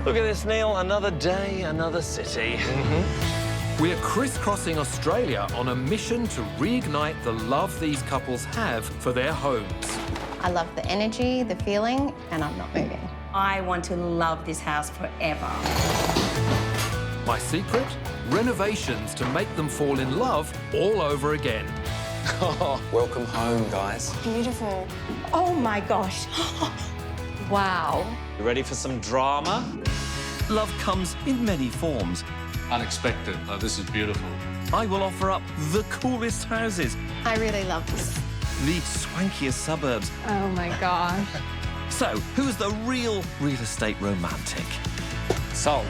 Look at this, Neale. Another day, another city. We're crisscrossing Australia on a mission to reignite the love these couples have for their homes. I love the energy, the feeling, and I'm not moving. I want to love this house forever. My secret? Renovations to make them fall in love all over again. Welcome home, guys. Beautiful. Oh, my gosh. Wow. You ready for some drama? Love comes in many forms. Unexpected. Oh, this is beautiful. I will offer up the coolest houses, I really love this. the swankiest suburbs. Oh my gosh. So, who's the real estate romantic? Sold.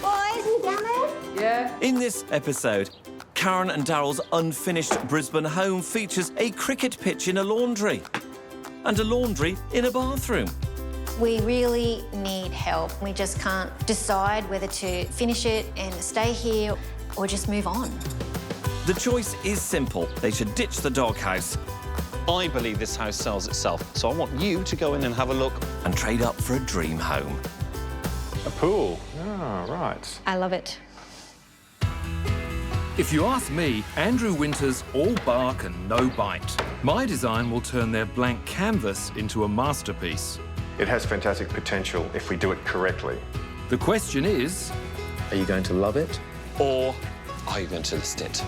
Boys, you coming? Yeah. In this episode, Karen and Daryl's unfinished Brisbane home features a cricket pitch in a laundry and a laundry in a bathroom. We really need help. We just can't decide whether to finish it and stay here or just move on. The choice is simple. They should ditch the doghouse. I believe this house sells itself, so I want you to go in and have a look and trade up for a dream home. A pool. Oh, right. I love it. If you ask me, Andrew Winter's all bark and no bite. My design will turn their blank canvas into a masterpiece. It has fantastic potential if we do it correctly. The question is, Are you going to love it, or are you going to list it?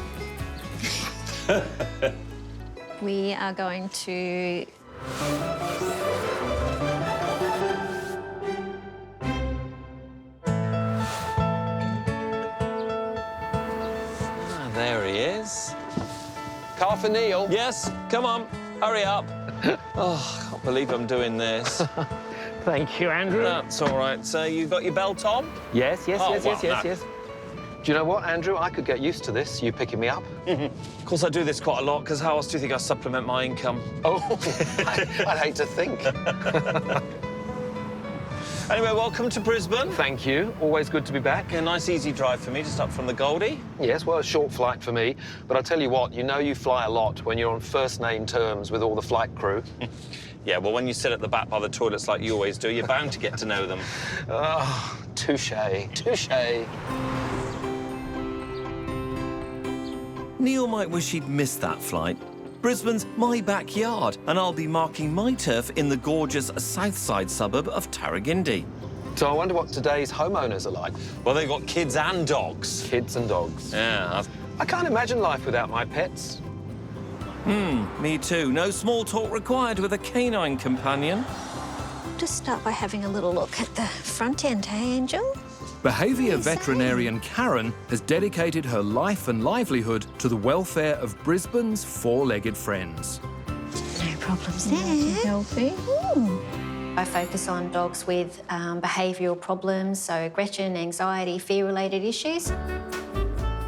We are going to... There he is. Car for Neale. Yes, come on, hurry up. Oh, I can't believe I'm doing this. Thank you, Andrew. That's all right. So you got your belt on? Yes. Oh, well, no. Do you know what, Andrew? I could get used to this, you picking me up. Of course, I do this quite a lot, because how else do you think I supplement my income? Oh, I'd hate to think. Anyway, welcome to Brisbane. Thank you. Always good to be back. A nice, easy drive for me, just up from the Goldie. Yes, well, a short flight for me. But I'll tell you what, you know you fly a lot when you're on first-name terms with all the flight crew. Yeah, well, when you sit at the back by the toilets like you always do, you're bound to get to know them. Oh, touché, touché. Neale might wish he'd missed that flight. Brisbane's my backyard, and I'll be marking my turf in the gorgeous south side suburb of Tarragindi. So I wonder what today's homeowners are like. Well, they've got kids and dogs. Kids and dogs. Yeah. I can't imagine life without my pets. Me too. No small talk required with a canine companion. Just start by having a little look at the front end, hey, Angel? behaviour veterinarian Karen has dedicated her life and livelihood to the welfare of Brisbane's four-legged friends. No problems there. Healthy. I focus on dogs with behavioural problems, so aggression, anxiety, fear-related issues.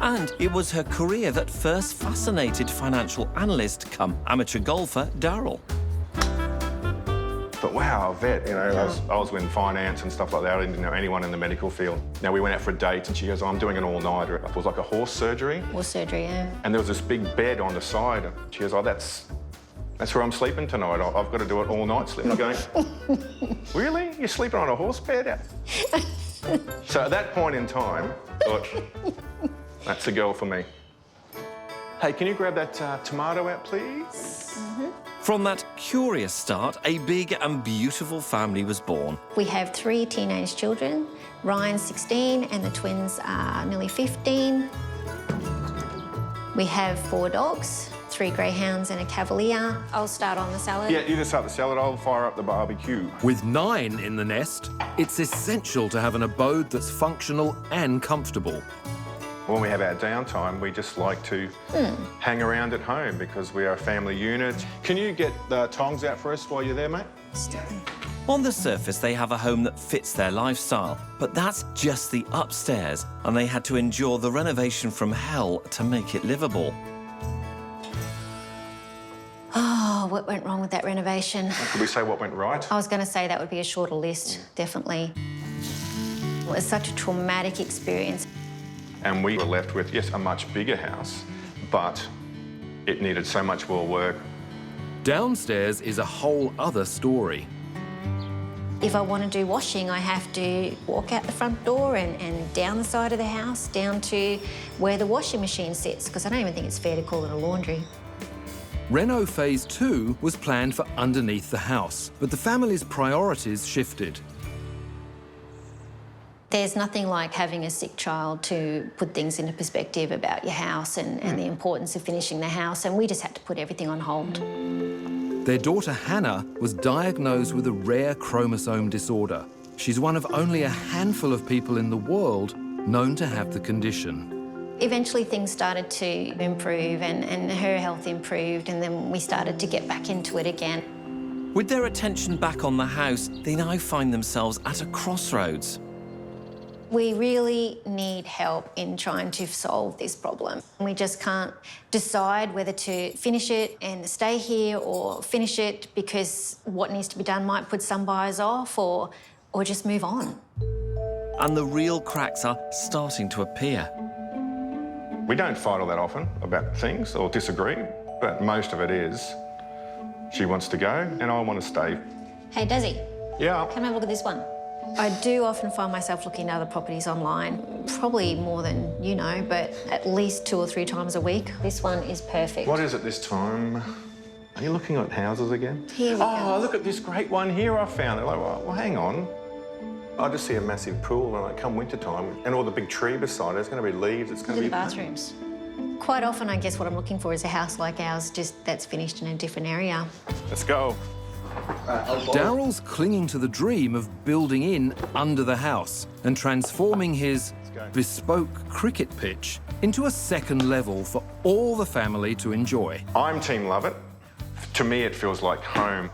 And it was her career that first fascinated financial analyst come amateur golfer Daryl. But wow, a vet, you know, I was in finance and stuff like that. I didn't know anyone in the medical field. Now, we went out for a date and she goes, oh, I'm doing an all-nighter. It was like a horse surgery. Horse surgery, yeah. And there was this big bed on the side. She goes, oh, that's where I'm sleeping tonight. I've got to do it all night sleep. I'm going, really? You're sleeping on a horse bed? So at that point in time, I thought, that's a girl for me. Hey, can you grab that tomato out, please? From that curious start, a big and beautiful family was born. We have 3 teenage children. Ryan's 16 and the twins are nearly 15. We have 4 dogs, 3 greyhounds and a cavalier. I'll start on the salad. Yeah, you just start the salad. I'll fire up the barbecue. With 9 in the nest, it's essential to have an abode that's functional and comfortable. When we have our downtime, we just like to hang around at home because we are a family unit. Can you get the tongs out for us while you're there, mate? On the surface, they have a home that fits their lifestyle, but that's just the upstairs, and they had to endure the renovation from hell to make it livable. Oh, what went wrong with that renovation? Could we say what went right? I was going to say that would be a shorter list, definitely. It was such a traumatic experience. And we were left with, yes, a much bigger house, but it needed so much more work. Downstairs is a whole other story. If I want to do washing, I have to walk out the front door and down the side of the house, down to where the washing machine sits, because I don't even think it's fair to call it a laundry. Reno Phase 2 was planned for underneath the house, but the family's priorities shifted. There's nothing like having a sick child to put things into perspective about your house and the importance of finishing the house, and we just had to put everything on hold. Their daughter Hannah was diagnosed with a rare chromosome disorder. She's one of only a handful of people in the world known to have the condition. Eventually things started to improve and her health improved, and then we started to get back into it again. With their attention back on the house, they now find themselves at a crossroads. We really need help in trying to solve this problem. We just can't decide whether to finish it and stay here or finish it because what needs to be done might put some buyers off or just move on. And the real cracks are starting to appear. We don't fight all that often about things or disagree, but most of it is she wants to go and I want to stay. Hey, Desi, Yeah. come have a look at this one. I do often find myself looking at other properties online, probably more than you know, but at least 2 or 3 times a week. This one is perfect. What is it this time? Are you looking at houses again? Here we go. Look at this great one here I found. Like, well, hang on. I just see a massive pool and like come winter time and all the big tree beside it, there's going to be leaves, it's going Look to at be... the bathrooms. Quite often, I guess what I'm looking for is a house like ours, just that's finished in a different area. Let's go. Daryl's clinging to the dream of building in under the house and transforming his bespoke cricket pitch into a second level for all the family to enjoy. I'm team love it. To me, it feels like home.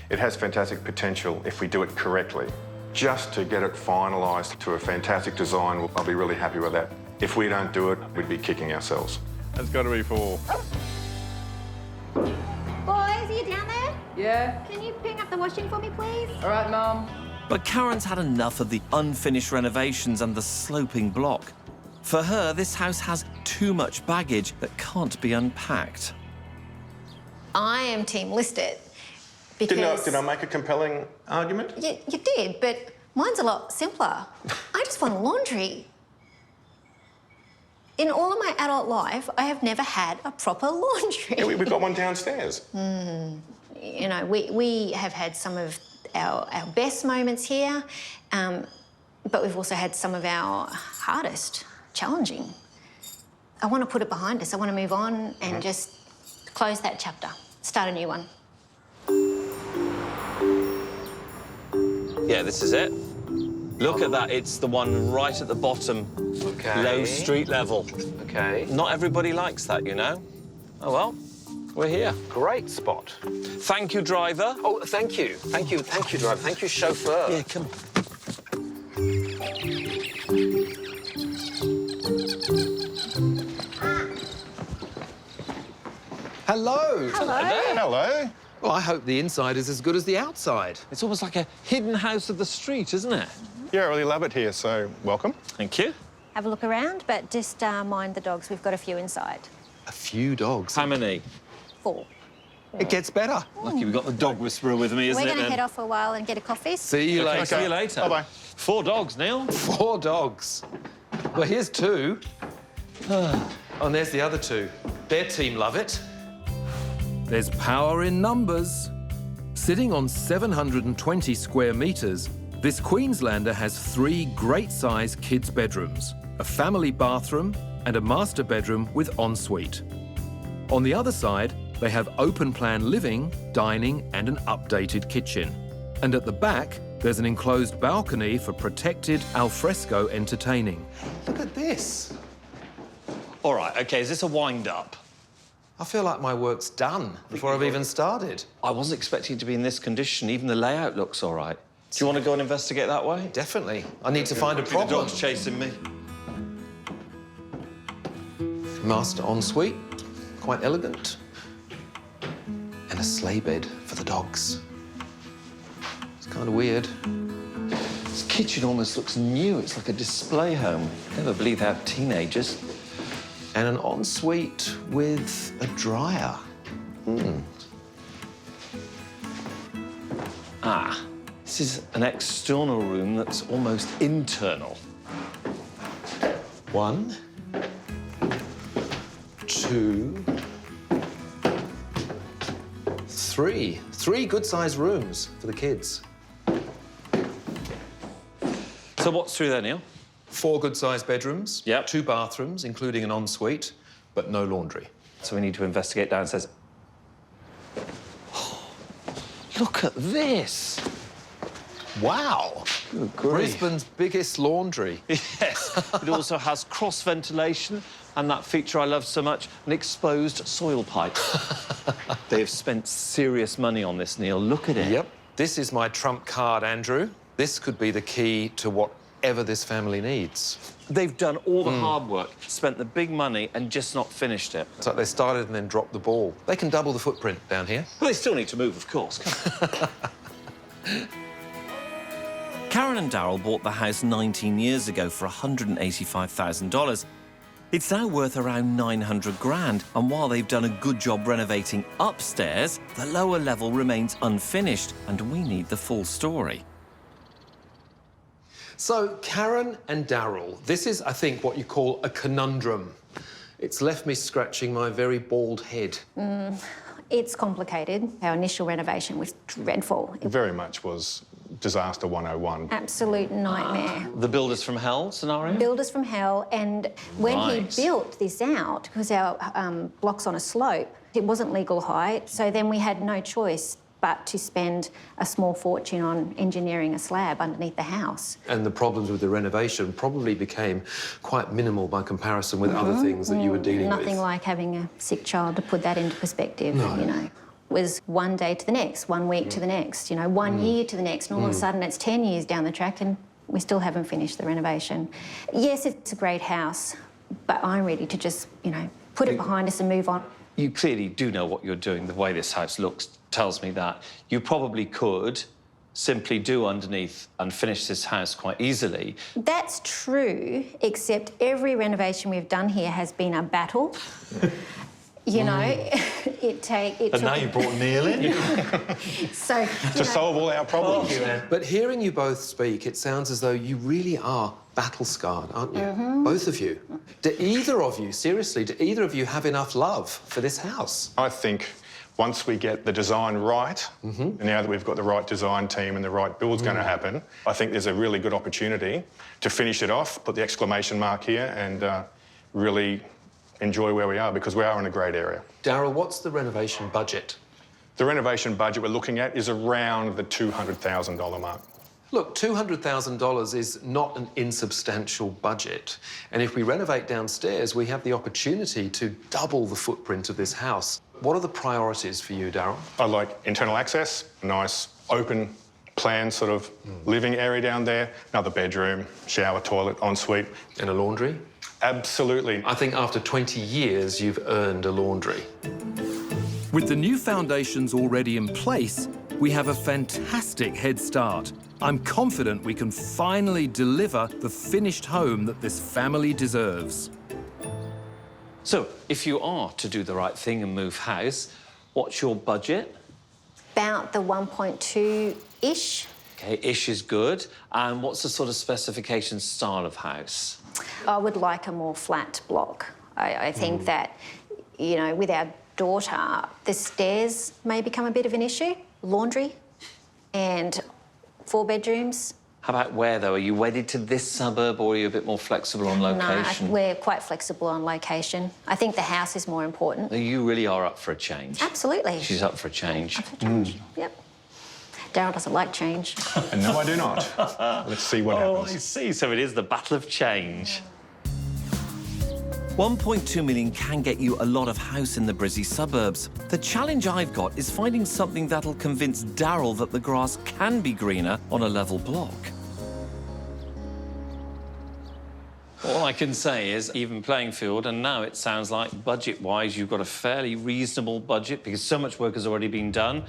It has fantastic potential if we do it correctly. Just to get it finalised to a fantastic design, I'll be really happy with that. If we don't do it, we'd be kicking ourselves. That's got to be 4. Boys, are you down there? Yeah? Can you pick up the washing for me, please? All right, Mum. But Karen's had enough of the unfinished renovations and the sloping block. For her, this house has too much baggage that can't be unpacked. I am team listed because... Did I make a compelling argument? You did, but mine's a lot simpler. I just want a laundry. In all of my adult life, I have never had a proper laundry. Yeah, we've got one downstairs. You know, we have had some of our best moments here, but we've also had some of our hardest, challenging. I want to put it behind us. I want to move on and just close that chapter, start a new one. Yeah, this is it. Look at that, it's the one right at the bottom. Okay. Low street level. Okay. Not everybody likes that, you know. Oh, well, we're here. Great spot. Thank you, driver. Oh, thank you. Thank you, driver. Thank you, chauffeur. Yeah, come on. Hello. Hello. Well, I hope the inside is as good as the outside. It's almost like a hidden house of the street, isn't it? Yeah, I really love it here, so welcome. Thank you. Have a look around, but just mind the dogs. We've got a few inside. A few dogs. How many? 4. It gets better. Lucky we've got the dog whisperer with me, isn't We're it? going to then? head off for a while and get a coffee. See you later. See you later. Bye-bye. 4 dogs, Neale. 4 dogs. Well, here's 2. Oh, and there's the other 2. Their team love it. There's power in numbers. Sitting on 720 square metres, this Queenslander has 3 great-sized kids' bedrooms, a family bathroom and a master bedroom with ensuite. On the other side, they have open-plan living, dining and an updated kitchen. And at the back, there's an enclosed balcony for protected alfresco entertaining. Look at this. All right, OK, is this a wind-up? I feel like my work's done before I've even started. I wasn't expecting to be in this condition. Even the layout looks all right. Do you want to go and investigate that way? Definitely. I need to find a The problem. dog's chasing me. Master ensuite, quite elegant. And a sleigh bed for the dogs. It's kind of weird. This kitchen almost looks new. It's like a display home. Never believe they have teenagers. And an ensuite with a dryer. Ah, this This is an external room that's almost internal. 1, 2, 3. 3 good-sized rooms for the kids. So what's through there, Neale? 4 good-sized bedrooms. Yep. 2 bathrooms, including an ensuite, but no laundry. So we need to investigate downstairs. Look at this. Wow! Good grief. Brisbane's biggest laundry. Yes. It also has cross ventilation and that feature I love so much, an exposed soil pipe. They've spent serious money on this, Neale. Look at it. Yep. This is my trump card, Andrew. This could be the key to whatever this family needs. They've done all the hard work, spent the big money and just not finished it. It's like they started and then dropped the ball. They can double the footprint down here. Well, they still need to move, of course. Karen and Daryl bought the house 19 years ago for $185,000. It's now worth around 900 grand, and while they've done a good job renovating upstairs, the lower level remains unfinished, and we need the full story. So, Karen and Daryl, this is, I think, what you call a conundrum. It's left me scratching my very bald head. It's complicated. Our initial renovation was dreadful. It very much was disaster 101. Absolute nightmare. The builders from hell scenario? Builders from hell, and when Right. he built this out, because our block's on a slope, it wasn't legal height, so then we had no choice but to spend a small fortune on engineering a slab underneath the house. And the problems with the renovation probably became quite minimal by comparison with other things that you were dealing with. Nothing like having a sick child to put that into perspective, you know. It was one day to the next, 1 week to the next, you know, 1 year to the next, and all of a sudden it's 10 years down the track and we still haven't finished the renovation. Yes, it's a great house, but I'm ready to just, you know, put it behind us and move on. You clearly do know what you're doing. The way this house looks tells me that. You probably could simply do underneath and finish this house quite easily. That's true, except every renovation we've done here has been a battle. You know, And now you brought Neale in. So, To solve all our problems. But hearing you both speak, it sounds as though you really are battle-scarred, aren't you? Both of you. Do either of you, seriously, do either of you have enough love for this house? I think once we get the design right, and now that we've got the right design team and the right build's going to happen, I think there's a really good opportunity to finish it off, put the exclamation mark here, and really enjoy where we are, because we are in a great area. Daryl, what's the renovation budget? The renovation budget we're looking at is around the $200,000 mark. Look, $200,000 is not an insubstantial budget. And if we renovate downstairs, we have the opportunity to double the footprint of this house. What are the priorities for you, Daryl? I like internal access, a nice open plan sort of living area down there, another bedroom, shower, toilet, ensuite. And a laundry? Absolutely. I think after 20 years, you've earned a laundry. With the new foundations already in place, we have a fantastic head start. I'm confident we can finally deliver the finished home that this family deserves. So, if you are to do the right thing and move house, what's your budget? about the 1.2-ish. Okay, ish is good. And what's the sort of specification style of house? I would like a more flat block. I think that, you know, with our daughter, the stairs may become a bit of an issue. Laundry and 4 bedrooms. How about where, though? Are you wedded to this suburb or are you a bit more flexible on location? No, we're quite flexible on location. I think the house is more important. You really are up for a change. Absolutely. She's up for a change. Up for change. Yep. Daryl doesn't like change. No, I do not. Let's see what happens. I see. So it is the battle of change. 1.2 million can get you a lot of house in the Brizzy suburbs. The challenge I've got is finding something that'll convince Daryl that the grass can be greener on a level block. All I can say is even playing field, and now it sounds like budget-wise you've got a fairly reasonable budget because so much work has already been done.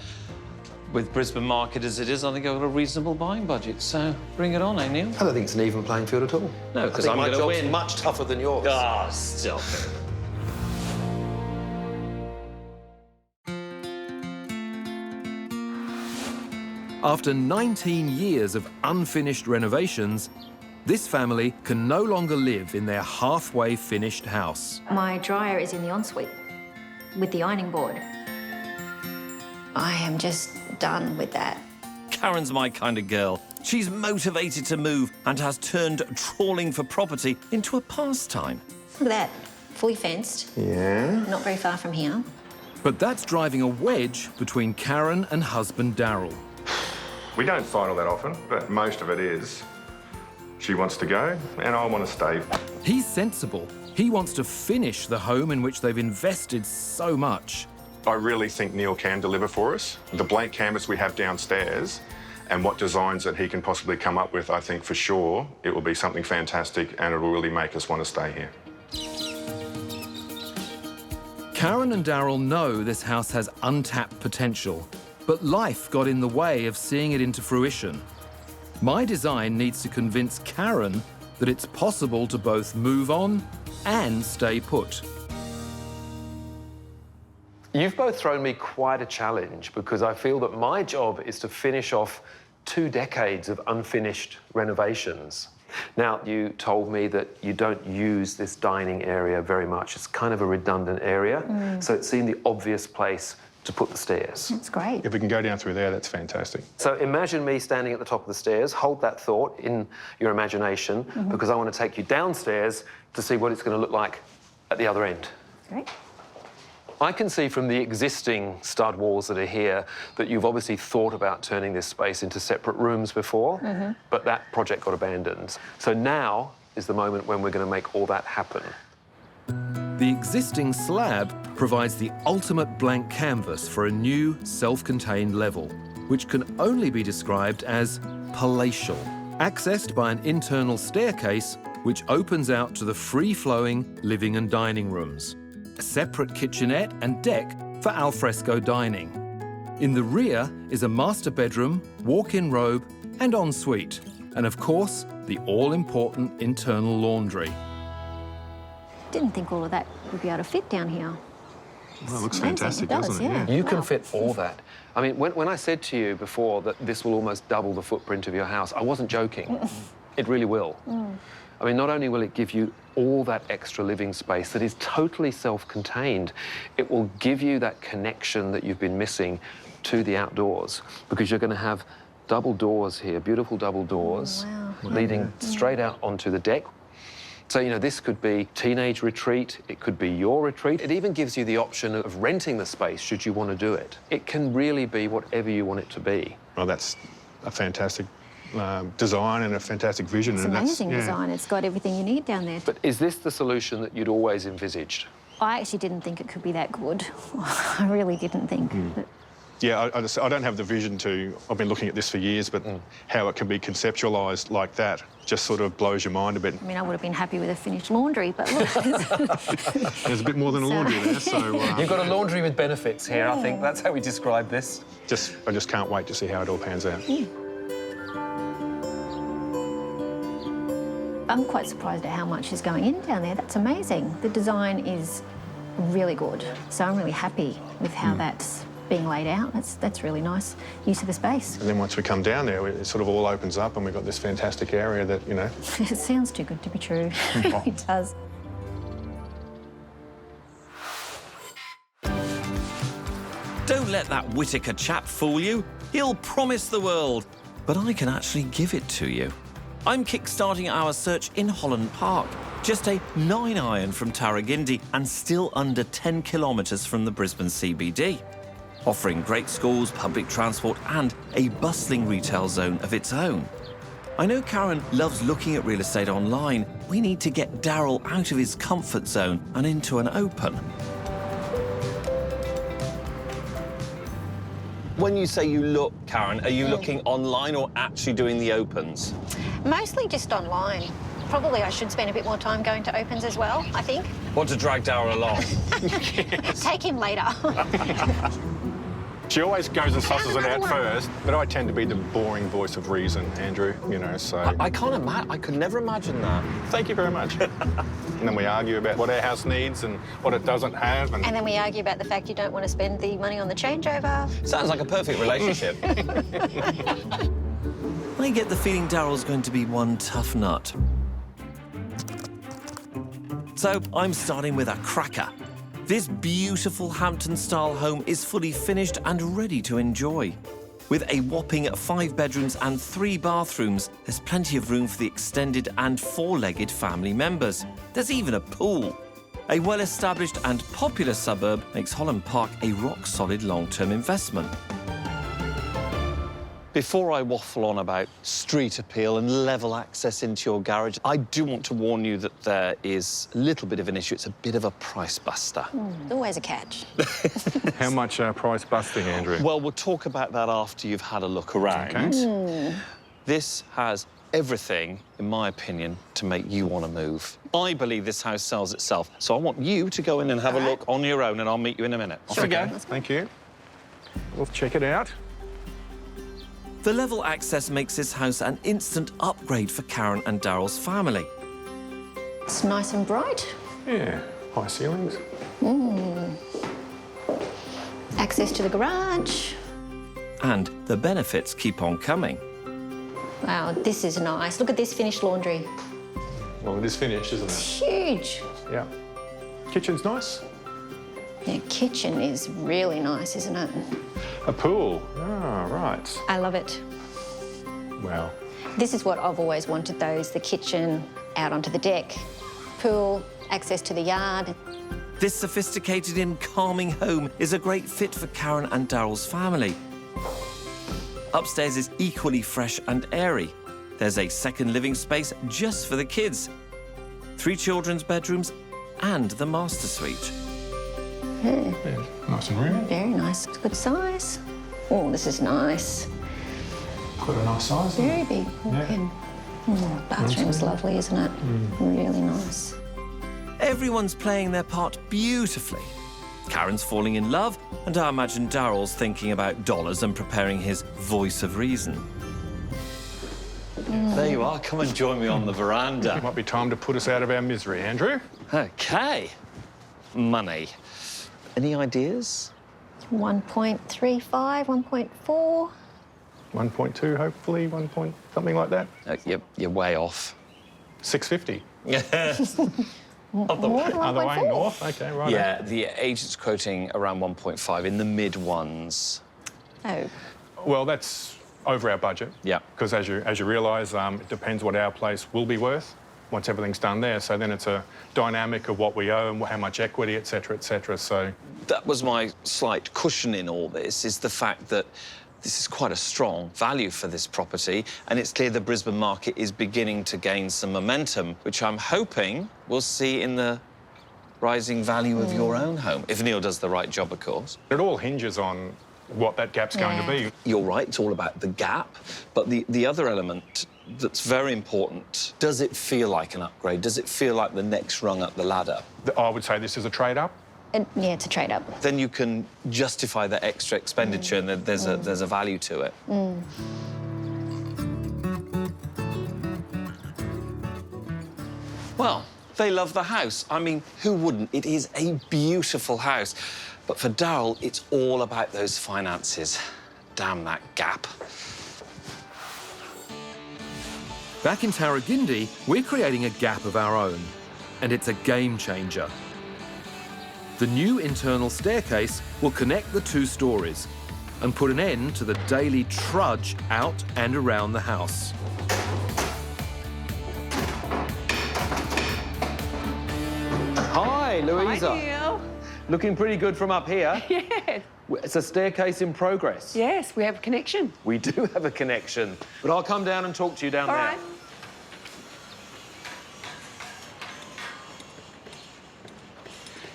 With Brisbane market as it is, I think I've got a reasonable buying budget, so bring it on, eh, Neale? I don't think it's an even playing field at all. No, because I'm going to my win. job's much tougher than yours. Ah, stop it. After 19 years of unfinished renovations, this family can no longer live in their halfway finished house. My dryer is in the ensuite with the ironing board. I am just done with that. Karen's my kind of girl. She's motivated to move and has turned trawling for property into a pastime. Look at that, fully fenced. Yeah. Not very far from here. But that's driving a wedge between Karen and husband Daryl. We don't fight all that often, but most of it is. She wants to go, and I want to stay. He's sensible. He wants to finish the home in which they've invested so much. I really think Neale can deliver for us. The blank canvas we have downstairs and what designs that he can possibly come up with, I think for sure it will be something fantastic and it will really make us want to stay here. Karen and Daryl know this house has untapped potential, but life got in the way of seeing it into fruition. My design needs to convince Karen that it's possible to both move on and stay put. You've both thrown me quite a challenge because I feel that my job is to finish off 2 decades of unfinished renovations. Now, you told me that you don't use this dining area very much. It's kind of a redundant area, so it seemed the obvious place to put the stairs. That's great. If we can go down through there, that's fantastic. So imagine me standing at the top of the stairs. Hold that thought in your imagination because I want to take you downstairs to see what it's going to look like at the other end. Great. I can see from the existing stud walls that are here that you've obviously thought about turning this space into separate rooms before, but that project got abandoned. So now is the moment when we're going to make all that happen. The existing slab provides the ultimate blank canvas for a new self-contained level, which can only be described as palatial, accessed by an internal staircase which opens out to the free-flowing living and dining rooms, a separate kitchenette and deck for alfresco dining. In the rear is a master bedroom, walk-in robe and ensuite, and of course, the all-important internal laundry. Didn't think all of that would be able to fit down here. Well, it looks Amazing. fantastic, It does, doesn't it? yeah. You can Wow. fit all that. I mean, when I said to you before that this will almost double the footprint of your house, I wasn't joking. It really will. I mean, not only will it give you all that extra living space that is totally self-contained, it will give you that connection that you've been missing to the outdoors because you're going to have double doors here, beautiful double doors leading straight out onto the deck. So, you know, this could be teenage retreat, it could be your retreat. It even gives you the option of renting the space should you want to do it. It can really be whatever you want it to be. Well, that's a fantastic design and a fantastic vision. It's and amazing that's, design. It's got everything you need down there. But is this the solution that you'd always envisaged? I actually didn't think it could be that good. I really didn't think. But Yeah, I don't have the vision to... I've been looking at this for years, but how it can be conceptualised like that just sort of blows your mind a bit. I mean, I would have been happy with a finished laundry, but look. There's a bit more than a laundry there, so... You've got a laundry with benefits here, I think. That's how we describe this. I just can't wait to see how it all pans out. I'm quite surprised at how much is going in down there. That's amazing. The design is really good. So I'm really happy with how that's being laid out. That's really nice use of the space. And then once we come down there, it sort of all opens up and we've got this fantastic area that, you know... It sounds too good to be true. It does. Don't let that Whittaker chap fool you. He'll promise the world, but I can actually give it to you. I'm kickstarting our search in Holland Park, just a 9-iron from Tarragindi and still under 10 kilometres from the Brisbane CBD. Offering great schools, public transport and a bustling retail zone of its own. I know Karen loves looking at real estate online. We need to get Daryl out of his comfort zone and into an open. When you say you look, Karen, are you looking online or actually doing the opens? Mostly just online. Probably I should spend a bit more time going to opens as well, I think. Want to drag Daryl along? Take him later. She always goes and susses it out first, but I tend to be the boring voice of reason, Andrew, you know, so... I can't imagine. I could never imagine that. Thank you very much. And then we argue about what our house needs and what it doesn't have. And then we argue about the fact you don't want to spend the money on the changeover. Sounds like a perfect relationship. I get the feeling Daryl's going to be one tough nut. So I'm starting with a cracker. This beautiful Hampton-style home is fully finished and ready to enjoy. With a whopping 5 bedrooms and 3 bathrooms, there's plenty of room for the extended and 4-legged family members. There's even a pool. A well-established and popular suburb makes Holland Park a rock-solid long-term investment. Before I waffle on about street appeal and level access into your garage, I do want to warn you that there is a little bit of an issue. It's a bit of a price buster. There's always a catch. How much price busting, Andrew? Well, we'll talk about that after you've had a look around. Okay. This has everything, in my opinion, to make you want to move. I believe this house sells itself, so I want you to go in and have a look on your own, and I'll meet you in a minute. Off you go. Thank you. We'll check it out. The level access makes this house an instant upgrade for Karen and Daryl's family. It's nice and bright. Yeah, high ceilings. Access to the garage. And the benefits keep on coming. Wow, this is nice. Look at this finished laundry. Well, it is finished, isn't it? It's huge. Yeah. Kitchen's nice. The kitchen is really nice, isn't it? A pool. Ah, right. I love it. Wow. This is what I've always wanted, though, is the kitchen out onto the deck. Pool, access to the yard. This sophisticated and calming home is a great fit for Karen and Daryl's family. Upstairs is equally fresh and airy. There's a second living space just for the kids, 3 children's bedrooms and the master suite. Yeah, nice and roomy. Very nice. It's good size. Oh, this is nice. Quite a nice size. Very big. Yeah. Bathroom's lovely, isn't it? Really nice. Everyone's playing their part beautifully. Karen's falling in love, and I imagine Daryl's thinking about dollars and preparing his voice of reason. There you are. Come and join me on the veranda. Might be time to put us out of our misery, Andrew. OK. Money. Any ideas? 1.35, 1.4. 1.2, hopefully, something like that. You're way off. 650. Yes. Other way, north. OK, right. Yeah, the agent's quoting around 1.5 in the mid ones. Oh. Well, that's over our budget. Yeah. Because as you realise, it depends what our place will be worth once everything's done there. So then it's a dynamic of what we owe and how much equity, et cetera, so... That was my slight cushion in all this, is the fact that this is quite a strong value for this property, and it's clear the Brisbane market is beginning to gain some momentum, which I'm hoping we'll see in the rising value of your own home, if Neale does the right job, of course. It all hinges on what that gap's going to be. You're right, it's all about the gap, but the other element that's very important, does it feel like an upgrade? Does it feel like the next rung up the ladder? I would say this is a trade-up. Yeah, it's a trade-up. Then you can justify the extra expenditure and there's a value to it. Well, they love the house. I mean, who wouldn't? It is a beautiful house. But for Daryl, it's all about those finances. Damn that gap. Back in Tarragindi, we're creating a gap of our own, and it's a game changer. The new internal staircase will connect the 2 stories and put an end to the daily trudge out and around the house. Hi, Louisa. Hi, Neale. Looking pretty good from up here. Yeah. It's a staircase in progress. Yes, we have a connection. We do have a connection. But I'll come down and talk to you down All there. right.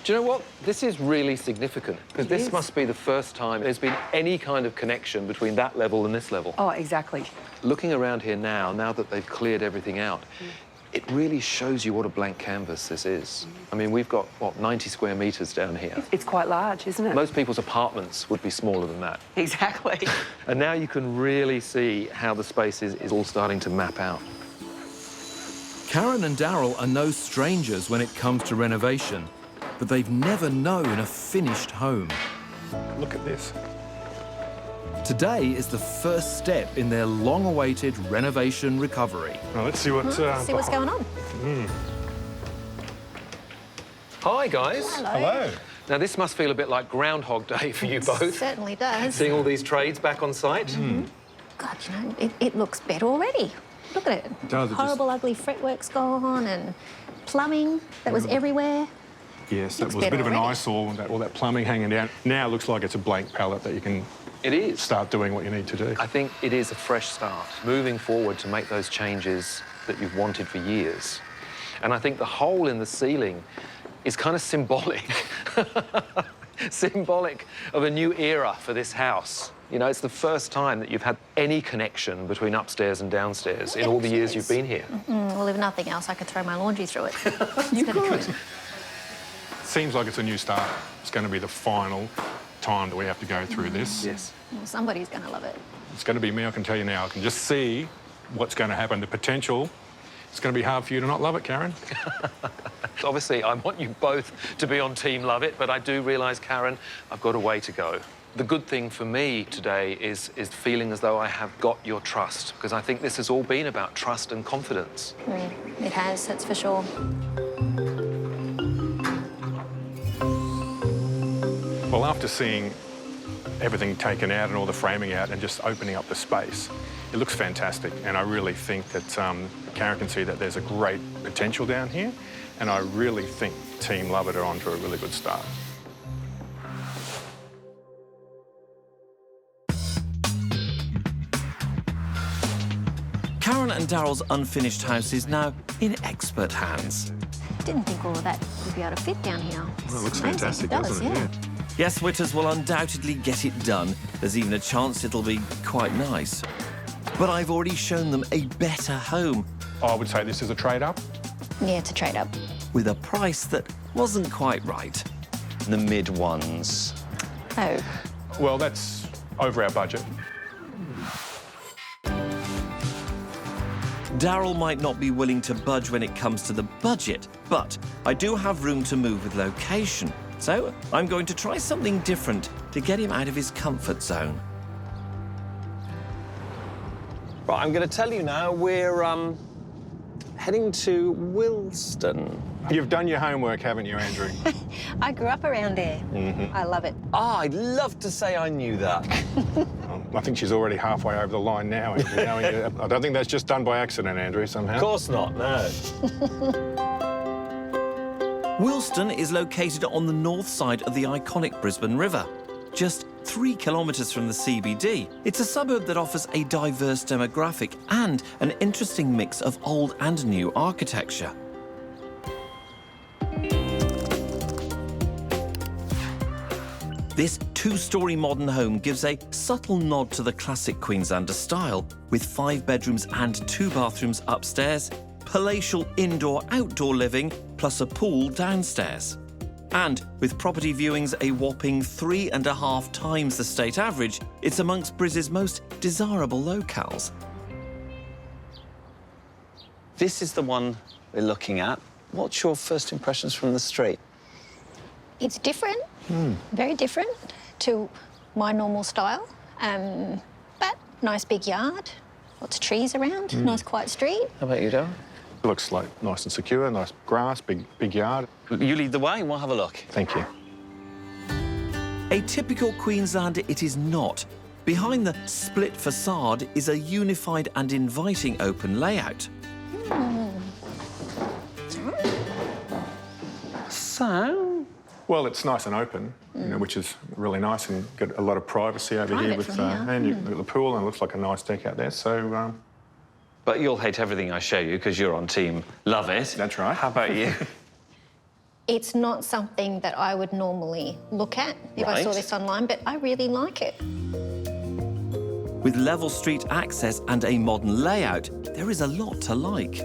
Do you know what? This is really significant, because this is. must be the first time there's been any kind of connection between that level and this level. Oh, exactly. Looking around here now that they've cleared everything out, it really shows you what a blank canvas this is. I mean, we've got, what, 90 square metres down here. It's quite large, isn't it? Most people's apartments would be smaller than that. Exactly. And now you can really see how the space is all starting to map out. Karen and Daryl are no strangers when it comes to renovation, but they've never known a finished home. Look at this. Today is the first step in their long-awaited renovation recovery. Now let's see what. See what's going on. Hi, guys. Hello. Now, this must feel a bit like Groundhog Day for you both. Certainly does. Seeing all these trades back on site. God, you know, it looks better already. Look at it. Does it? Horrible, ugly fretwork's gone and plumbing that was everywhere. Yes, that Looks was a bit better of an already. eyesore, all that plumbing hanging down. Now it looks like it's a blank palette that you can It is. start doing what you need to do. I think it is a fresh start, moving forward to make those changes that you've wanted for years. And I think the hole in the ceiling is kind of symbolic. Symbolic of a new era for this house. You know, it's the first time that you've had any connection between upstairs and downstairs in all the years you've been here. Well, if nothing else, I could throw my laundry through it. You could. Seems like it's a new start. It's going to be the final time that we have to go through this. Yes. Well, somebody's going to love it. It's going to be me, I can tell you now. I can just see what's going to happen, the potential. It's going to be hard for you to not love it, Karen. Obviously, I want you both to be on Team Love It, but I do realise, Karen, I've got a way to go. The good thing for me today is feeling as though I have got your trust, because I think this has all been about trust and confidence. It has, that's for sure. Well, after seeing everything taken out and all the framing out and just opening up the space, it looks fantastic. And I really think that Karen can see that there's a great potential down here. And I really think Team Love It are on to a really good start. Karen and Daryl's unfinished house is now in expert hands. Didn't think all of that would be able to fit down here. Well, it looks Amazing. fantastic, It does, doesn't it? yeah. Yes, Witters will undoubtedly get it done. There's even a chance it'll be quite nice. But I've already shown them a better home I would say this is a trade-up. Yeah, it's a trade-up. with a price that wasn't quite right. The mid ones. Oh, Well, that's over our budget. Daryl might not be willing to budge when it comes to the budget, but I do have room to move with location. So I'm going to try something different to get him out of his comfort zone. Right, I'm going to tell you now, we're heading to Wilston. You've done your homework, haven't you, Andrew? I grew up around there. I love it. Ah, I'd love to say I knew that. I think she's already halfway over the line now, Andrew. I don't think that's just done by accident, Andrew, somehow. Of course not, no. Wilston is located on the north side of the iconic Brisbane River, just 3 kilometres from the CBD. It's a suburb that offers a diverse demographic and an interesting mix of old and new architecture. This two-storey modern home gives a subtle nod to the classic Queenslander style, with 5 bedrooms and 2 bathrooms upstairs, palatial indoor-outdoor living, plus a pool downstairs. And with property viewings a whopping 3.5 times the state average, it's amongst Bris's most desirable locales. This is the one we're looking at. What's your first impressions from the street? It's different, very different to my normal style. But nice big yard, lots of trees around, nice quiet street. How about you, Daryl? It looks like nice and secure, nice grass, big yard. You lead the way and we'll have a look. Thank you. A typical Queenslander it is not. Behind the split facade is a unified and inviting open layout. So, Well, it's nice and open, you know, which is really nice, and got a lot of privacy over here Private with from here. and you've got the pool, and it looks like a nice deck out there. So but you'll hate everything I show you because you're on Team Love It. that's right. How about you? It's not something that I would normally look at if I saw Right. this online, but I really like it. With level street access and a modern layout, there is a lot to like.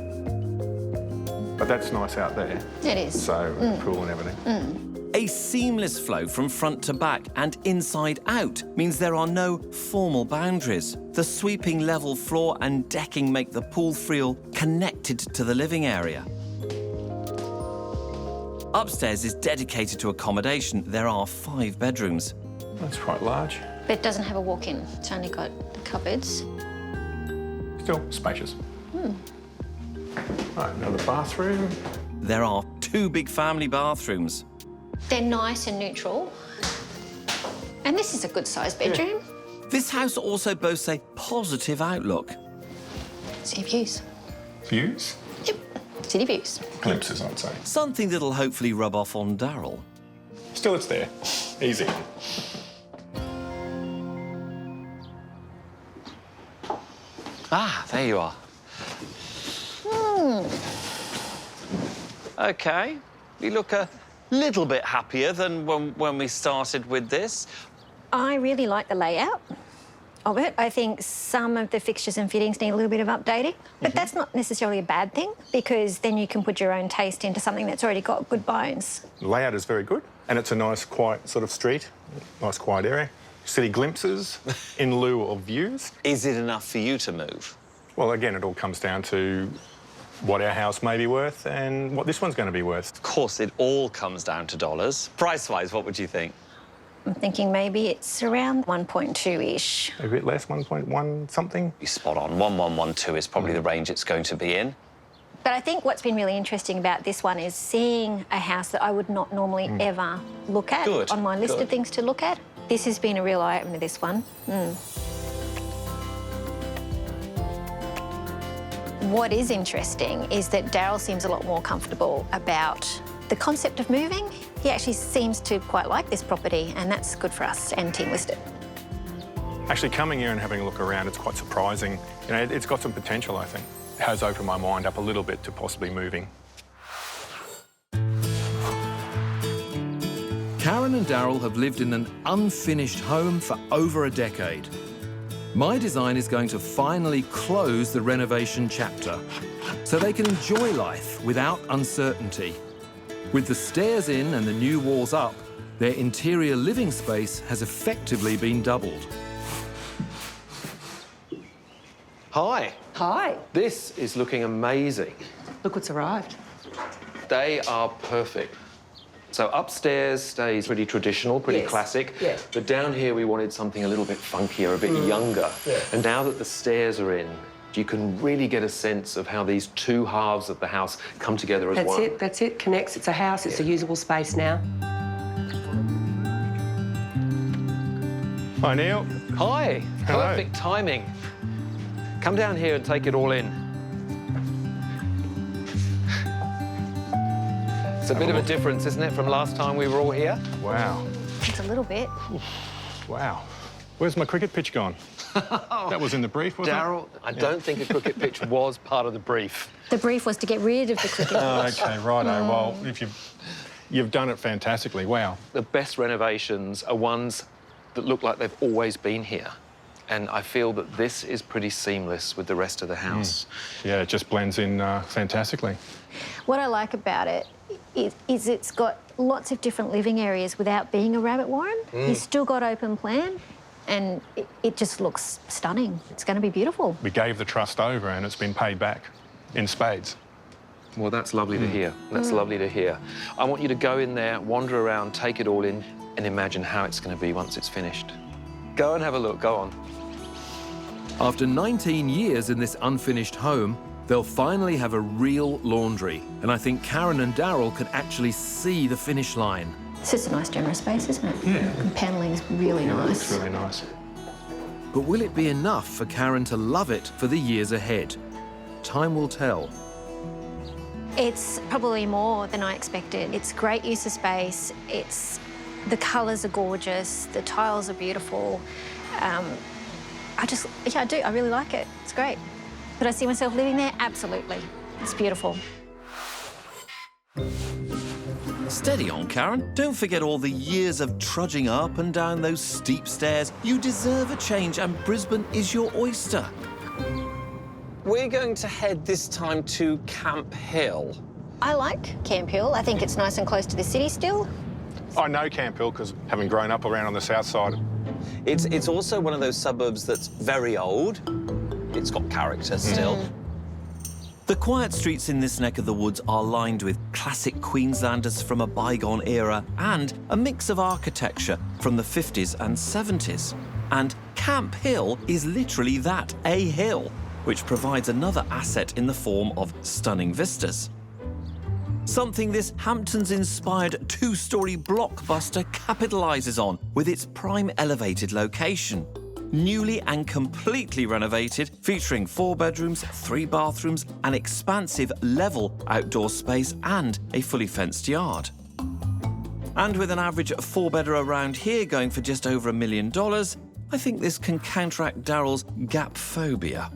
But that's nice out there. It is. So pool and everything. A seamless flow from front to back and inside out means there are no formal boundaries. The sweeping level floor and decking make the pool feel connected to the living area. Upstairs is dedicated to accommodation. There are 5 bedrooms. That's quite large. But it doesn't have a walk-in. It's only got the cupboards. Still spacious. Right, another bathroom. There are 2 big family bathrooms. They're nice and neutral. And this is a good-sized bedroom. This house also boasts a positive outlook. City views. Views? Yep, city views. Glimpses, I'd say. Something that'll hopefully rub off on Daryl. Still, it's there. Easy. Ah, there you are. OK, you look a little bit happier than when we started with this. I really like the layout of it. I think some of the fixtures and fittings need a little bit of updating, but that's not necessarily a bad thing because then you can put your own taste into something that's already got good bones. The layout is very good, and it's a nice, quiet sort of street, nice, quiet area. City glimpses in lieu of views. Is it enough for you to move? Well, again, it all comes down to what our house may be worth and what this one's going to be worth. Of course, it all comes down to dollars. Price-wise, what would you think? I'm thinking maybe it's around 1.2-ish. A bit less, 1.1 something. You're spot on. 1112 is probably the range it's going to be in. But I think what's been really interesting about this one is seeing a house that I would not normally ever look at on my list of things to look at. This has been a real eye-opener, this one. What is interesting is that Daryl seems a lot more comfortable about the concept of moving. He actually seems to quite like this property, and that's good for us and Team Listed. Actually, coming here and having a look around, it's quite surprising. You know, it's got some potential, I think. It has opened my mind up a little bit to possibly moving. Karen and Daryl have lived in an unfinished home for over a decade. My design is going to finally close the renovation chapter so they can enjoy life without uncertainty. With the stairs in and the new walls up, their interior living space has effectively been doubled. Hi. Hi. This is looking amazing. Look what's arrived. They are perfect. So upstairs stays pretty traditional, pretty classic. Yeah. But down here we wanted something a little bit funkier, a bit younger. Yeah. And now that the stairs are in, you can really get a sense of how these 2 halves of the house come together as one. That's it. Connects. It's a house. It's a usable space now. Hi, Neale. Hi. Hello. Perfect timing. Come down here and take it all in. It's a bit of a difference, isn't it, from last time we were all here? Wow. It's a little bit. Wow. Where's my cricket pitch gone? That was in the brief, wasn't it? Daryl, I don't think a cricket pitch was part of the brief. The brief was to get rid of the cricket. OK, righto. Well, if you've done it fantastically. Wow. The best renovations are ones that look like they've always been here. And I feel that this is pretty seamless with the rest of the house. Yeah, it just blends in fantastically. What I like about it is it's got lots of different living areas without being a rabbit warren. You've still got open plan, and it just looks stunning. It's going to be beautiful. We gave the trust over and it's been paid back in spades. Well, that's lovely to hear. That's lovely to hear. I want you to go in there, wander around, take it all in, and imagine how it's going to be once it's finished. Go and have a look. Go on. After 19 years in this unfinished home, they'll finally have a real laundry. And I think Karen and Daryl can actually see the finish line. It's just a nice generous space, isn't it? Yeah. The panelling's really nice. It's really nice. But will it be enough for Karen to love it for the years ahead? Time will tell. It's probably more than I expected. It's great use of space. The colours are gorgeous. The tiles are beautiful. I do. I really like it. It's great. Could I see myself living there? Absolutely. It's beautiful. Steady on, Karen. Don't forget all the years of trudging up and down those steep stairs. You deserve a change, and Brisbane is your oyster. We're going to head this time to Camp Hill. I like Camp Hill. I think it's nice and close to the city still. I know Camp Hill because having grown up around on the south side. It's also one of those suburbs that's very old. It's got character still. The quiet streets in this neck of the woods are lined with classic Queenslanders from a bygone era and a mix of architecture from the 50s and 70s. And Camp Hill is literally that, a hill, which provides another asset in the form of stunning vistas. Something this Hamptons-inspired two-storey blockbuster capitalises on with its prime elevated location. Newly and completely renovated, featuring 4 bedrooms, 3 bathrooms, an expansive level outdoor space and a fully fenced yard. And with an average 4-bedder around here going for just over $1 million, I think this can counteract Daryl's gap phobia.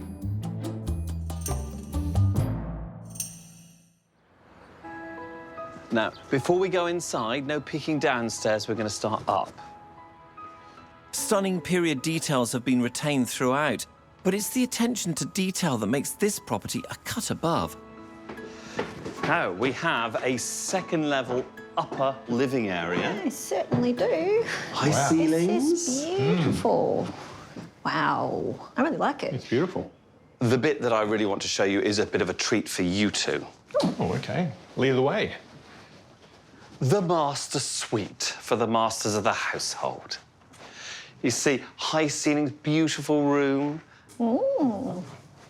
Now, before we go inside, no peeking downstairs, we're going to start up. Stunning period details have been retained throughout, but it's the attention to detail that makes this property a cut above. Now, we have a second-level upper living area. I certainly do. High ceilings. This is beautiful. Wow. I really like it. It's beautiful. The bit that I really want to show you is a bit of a treat for you two. Oh, OK. Lead the way. The master suite for the masters of the household. You see, high ceilings, beautiful room. Ooh.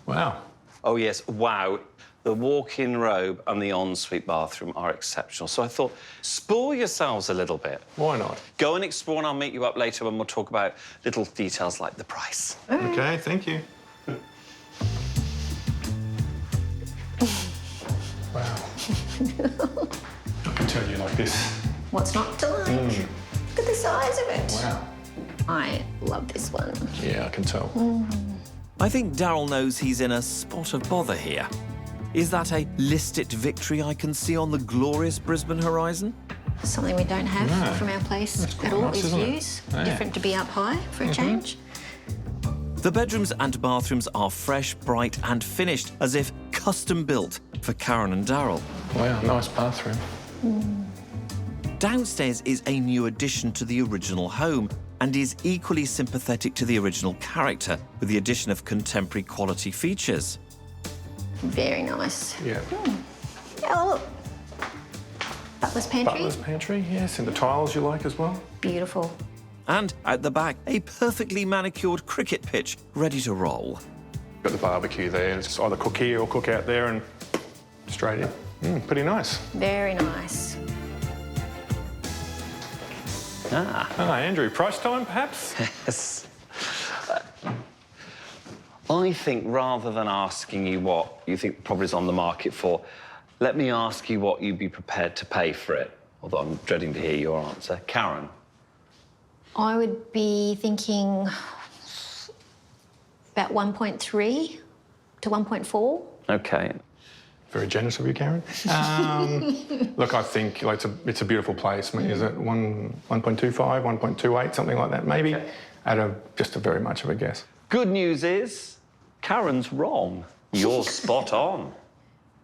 Wow. Oh, yes, wow. The walk-in robe and the ensuite bathroom are exceptional. So I thought, spoil yourselves a little bit. Why not? Go and explore, and I'll meet you up later when we'll talk about little details like the price. OK, thank you. Wow. I can tell you like this. What's not to like? Look at the size of it. Wow. I love this one. Yeah, I can tell. I think Daryl knows he's in a spot of bother here. Is that a listed victory I can see on the glorious Brisbane horizon? Something we don't have from our place at all nice, is isn't it? views. Yeah. Different to be up high for a change. The bedrooms and bathrooms are fresh, bright and finished, as if custom built for Karen and Daryl. Wow, nice bathroom. Downstairs is a new addition to the original home and is equally sympathetic to the original character, with the addition of contemporary quality features. Very nice. Yeah. Oh, look. Butler's pantry. Butler's pantry, yes, and the tiles you like as well. Beautiful. And out the back, a perfectly manicured cricket pitch ready to roll. Got the barbecue there. It's either cook here or cook out there and straight in. Pretty nice. Very nice. Ah, Andrew, price time, perhaps? Yes. I think rather than asking you what you think the property's on the market for, let me ask you what you'd be prepared to pay for it. Although I'm dreading to hear your answer. Karen? I would be thinking about 1.3 to 1.4. OK. Very generous of you, Karen. Look, I think like, it's a beautiful place. I mean, is it 1.25, 1.28, something like that, maybe? Okay. At just a very much of a guess. Good news is, Karen's wrong. You're spot on.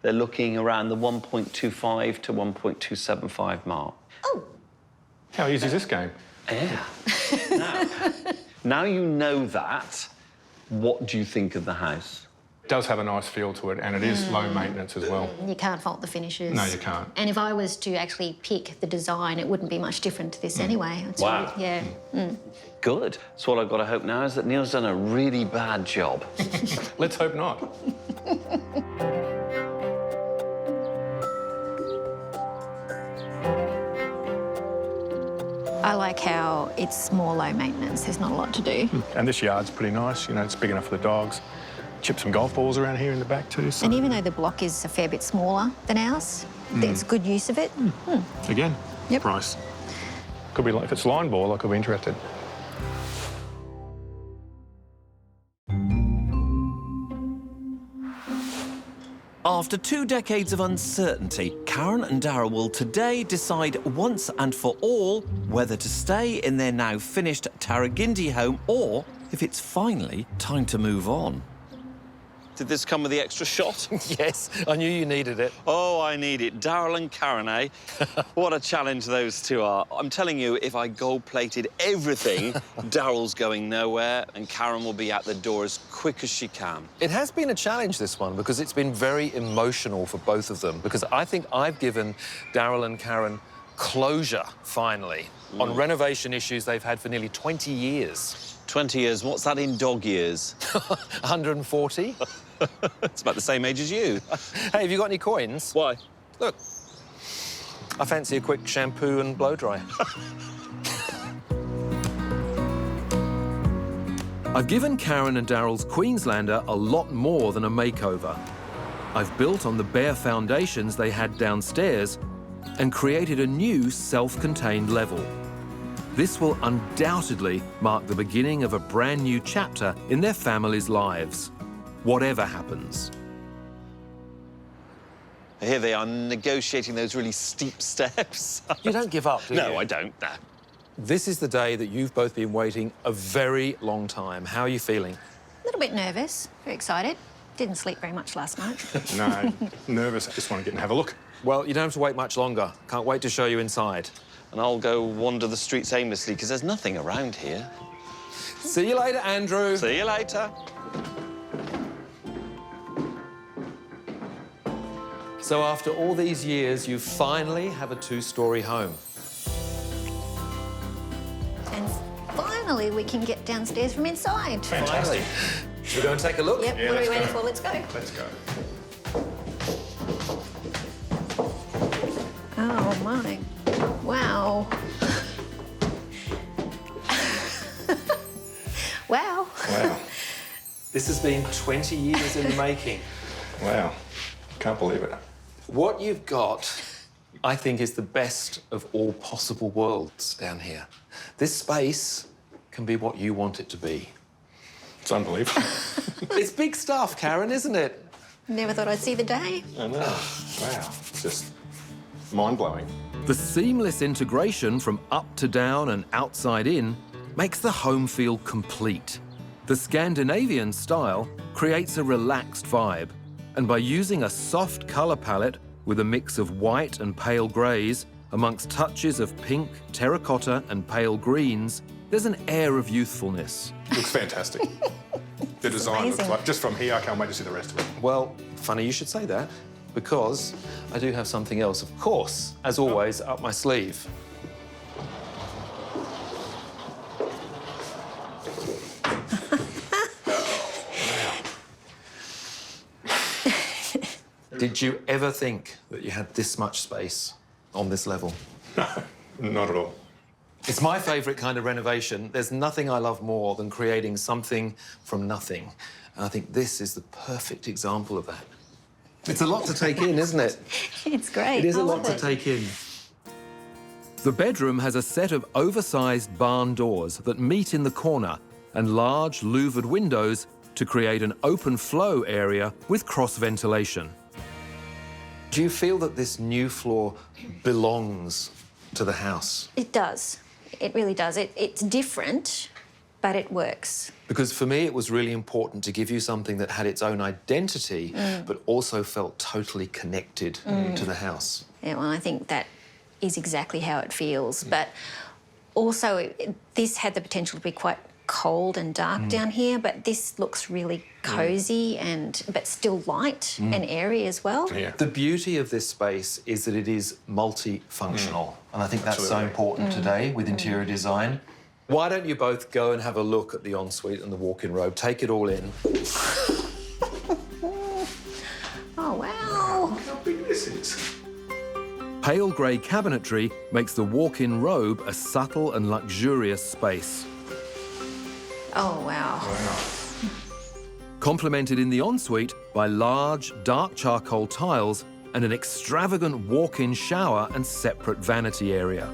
They're looking around the 1.25 to 1.275 mark. Oh. How easy is this game? Yeah. now you know that, what do you think of the house? It does have a nice feel to it, and it is low maintenance as well. You can't fault the finishes. No, you can't. And if I was to actually pick the design, it wouldn't be much different to this anyway. It's Wow. really- yeah. Good. So what I've got to hope now is that Neale's done a really bad job. Let's hope not. I like how it's more low maintenance. There's not a lot to do. And this yard's pretty nice. You know, it's big enough for the dogs. Chip some golf balls around here in the back too. So. And even though the block is a fair bit smaller than ours, it's good use of it. Again, Yep. price. Could be like, if it's line ball, I could be interested. After 2 decades of uncertainty, Karen and Daryl will today decide once and for all whether to stay in their now finished Tarragindi home or if it's finally time to move on. Did this come with the extra shot? Yes, I knew you needed it. Oh, I need it. Daryl and Karen, eh? What a challenge those two are. I'm telling you, if I gold-plated everything, Daryl's going nowhere and Karen will be out the door as quick as she can. It has been a challenge, this one, because it's been very emotional for both of them, because I think I've given Daryl and Karen closure, finally, on renovation issues they've had for nearly 20 years. 20 years, what's that in dog years? 140. It's about the same age as you. Hey, have you got any coins? Why? Look, I fancy a quick shampoo and blow-dry. I've given Karen and Daryl's Queenslander a lot more than a makeover. I've built on the bare foundations they had downstairs and created a new self-contained level. This will undoubtedly mark the beginning of a brand new chapter in their family's lives, whatever happens. Here they are negotiating those really steep steps. You don't give up, do you? No, I don't. No. This is the day that you've both been waiting a very long time. How are you feeling? A little bit nervous, very excited. Didn't sleep very much last night. No, nervous. I just want to get and have a look. Well, you don't have to wait much longer. Can't wait to show you inside. And I'll go wander the streets aimlessly because there's nothing around here. See you later, Andrew. See you later. So after all these years, you finally have a two-storey home. And finally, we can get downstairs from inside. Finally. Should we go and take a look? Yep, what are we waiting for? Let's go. Let's go. Oh, my. Wow. Wow. Wow. This has been 20 years in the making. Wow. Can't believe it. What you've got, I think, is the best of all possible worlds down here. This space can be what you want it to be. It's unbelievable. It's big stuff, Karen, isn't it? Never thought I'd see the day. I know. Wow. It's just mind-blowing. The seamless integration from up to down and outside in makes the home feel complete. The Scandinavian style creates a relaxed vibe, and by using a soft colour palette with a mix of white and pale greys, amongst touches of pink, terracotta and pale greens, there's an air of youthfulness. Looks fantastic. The design looks like... Just from here, I can't wait to see the rest of it. Well, funny you should say that, because I do have something else, of course, as always, up my sleeve. Did you ever think that you had this much space on this level? No, not at all. It's my favourite kind of renovation. There's nothing I love more than creating something from nothing. And I think this is the perfect example of that. It's a lot to take in, isn't it? It's great. It is I a lot love to it. take in. The bedroom has a set of oversized barn doors that meet in the corner and large louvered windows to create an open flow area with cross ventilation. Do you feel that this new floor belongs to the house? It does. It really does. It's different, but it works. Because for me, it was really important to give you something that had its own identity, but also felt totally connected to the house. Yeah, well, I think that is exactly how it feels. But also, this had the potential to be quite cold and dark down here, but this looks really cosy but still light and airy as well. Yeah. The beauty of this space is that it is multifunctional, and I think that's so Absolutely. important today with interior design. Why don't you both go and have a look at the ensuite and the walk-in robe? Take it all in. Oh, wow. Look how big this is. Pale grey cabinetry makes the walk-in robe a subtle and luxurious space. Oh, wow. Complemented in the ensuite by large, dark charcoal tiles and an extravagant walk-in shower and separate vanity area.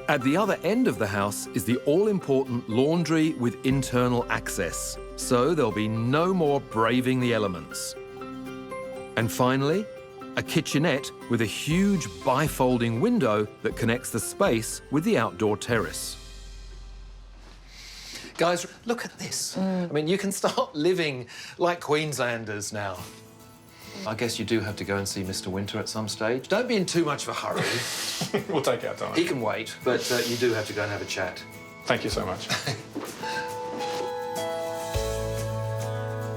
At the other end of the house is the all-important laundry with internal access, so there'll be no more braving the elements. And finally, a kitchenette with a huge bifolding window that connects the space with the outdoor terrace. Guys, look at this. I mean, you can start living like Queenslanders now. I guess you do have to go and see Mr. Winter at some stage. Don't be in too much of a hurry. We'll take our time. He can wait, but you do have to go and have a chat. Thank you so much.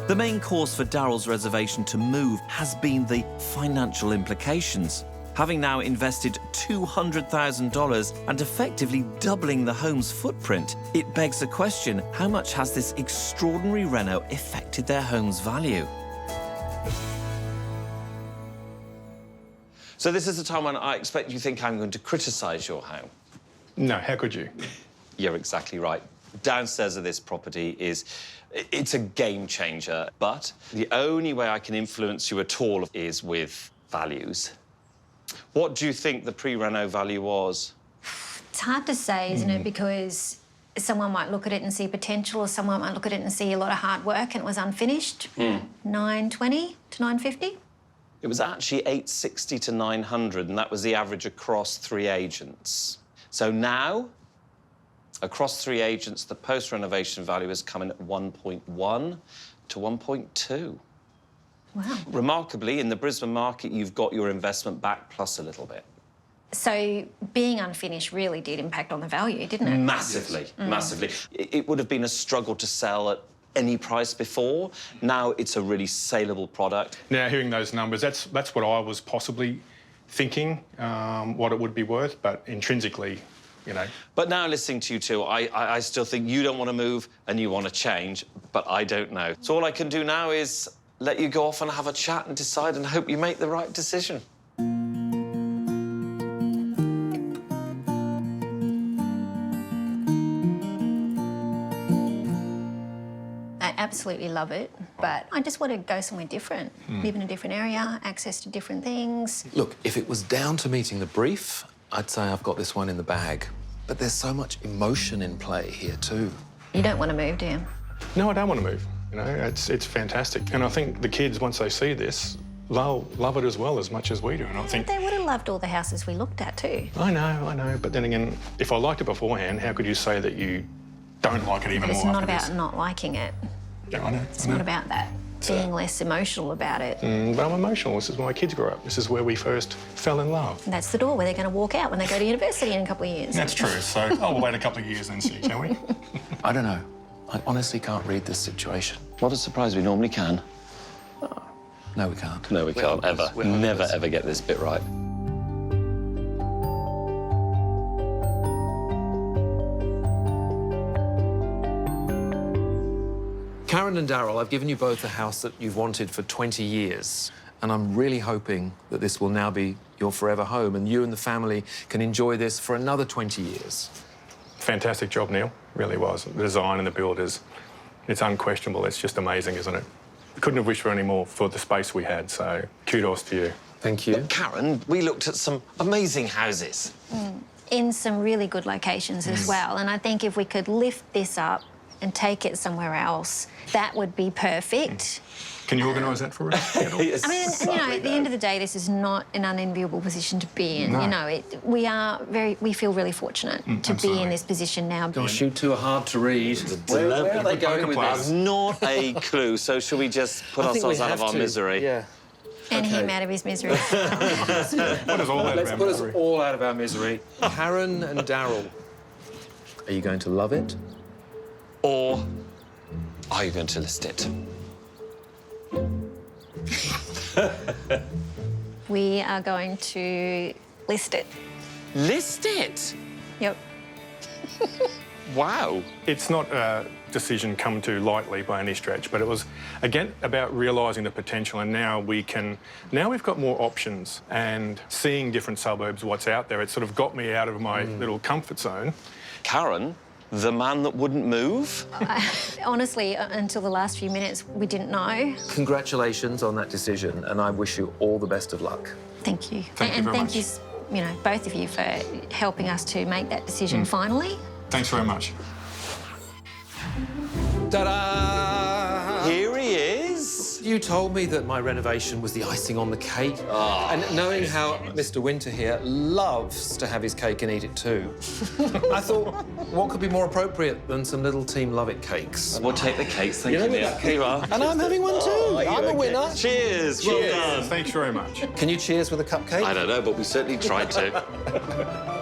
The main cause for Daryl's reservation to move has been the financial implications. Having now invested $200,000 and effectively doubling the home's footprint, it begs the question, how much has this extraordinary reno affected their home's value? So this is a time when I expect you think I'm going to criticise your home. No, how could you? You're exactly right. Downstairs of this property it's a game changer, but the only way I can influence you at all is with values. What do you think the pre-reno value was? It's hard to say, isn't it? Because someone might look at it and see potential, or someone might look at it and see a lot of hard work and it was unfinished. 920 to 950? It was actually 860 to 900, and that was the average across 3 agents. So now, across 3 agents, the post-renovation value is coming at 1.1 to 1.2. Wow. Remarkably, in the Brisbane market, you've got your investment back plus a little bit. So being unfinished really did impact on the value, didn't it? Massively, massively. It would have been a struggle to sell at any price before. Now it's a really saleable product. Now, hearing those numbers, that's what I was possibly thinking, what it would be worth, but intrinsically, you know. But now listening to you two, I still think you don't want to move and you want to change, but I don't know. So all I can do now is let you go off and have a chat and decide and hope you make the right decision. I absolutely love it, but I just want to go somewhere different, live in a different area, access to different things. Look, if it was down to meeting the brief, I'd say I've got this one in the bag. But there's so much emotion in play here too. You don't want to move, do you? No, I don't want to move. You know, it's fantastic. And I think the kids, once they see this, they'll love it as well, as much as we do. And I think They would have loved all the houses we looked at too. I know. But then again, if I liked it beforehand, how could you say that you don't like it even But it's more not after about this? not liking it. Yeah, I know. It's not about that. Being less emotional about it. But I'm emotional. This is where my kids grew up. This is where we first fell in love. And that's the door where they're going to walk out when they go to university in a couple of years. That's true. So we'll wait a couple of years and see, shall we? I don't know. I honestly can't read this situation. What a surprise, we normally can. No, we can't. No, we can't, ever. Never, ever get this bit right. Karen and Daryl, I've given you both a house that you've wanted for 20 years. And I'm really hoping that this will now be your forever home and you and the family can enjoy this for another 20 years. Fantastic job, Neale. Really was. The design and the build it's unquestionable. It's just amazing, isn't it? We couldn't have wished for any more for the space we had, so kudos to you. Thank you. Karen, we looked at some amazing houses. In some really good locations as well. And I think if we could lift this up and take it somewhere else, that would be perfect. Can you organise that for us? I mean, you know, at the end of the day, this is not an unenviable position to be in. No. You know, we feel really fortunate to be in this position now. Gosh, you two are hard to read. Where are they going with poker this? Not a clue. So shall we just put ourselves out of our misery? Yeah. And him out of his misery. What is all that Let's about put us misery? all out of our misery. Karen and Daryl, are you going to love it? Or are you going to list it? We are going to list it. List it? Yep. Wow. It's not a decision come to lightly by any stretch, but it was, again, about realising the potential, and now we've got more options and seeing different suburbs, what's out there. It sort of got me out of my little comfort zone. Karen, the man that wouldn't move? Honestly, until the last few minutes, we didn't know. Congratulations on that decision, and I wish you all the best of luck. Thank you. Thank you and very thank much. you, both of you for helping us to make that decision finally. Thanks very much. Ta-da! Here he is. you told me that my renovation was the icing on the cake. And knowing how Mr. Winter here loves to have his cake and eat it too, I thought, what could be more appropriate than some little Team Love It cakes? We'll take the cakes, thank you, Neale. Here you are. And I'm having one too. I'm a winner. Cheers. Well done. Thanks very much. Can you cheers with a cupcake? I don't know, but we certainly tried to.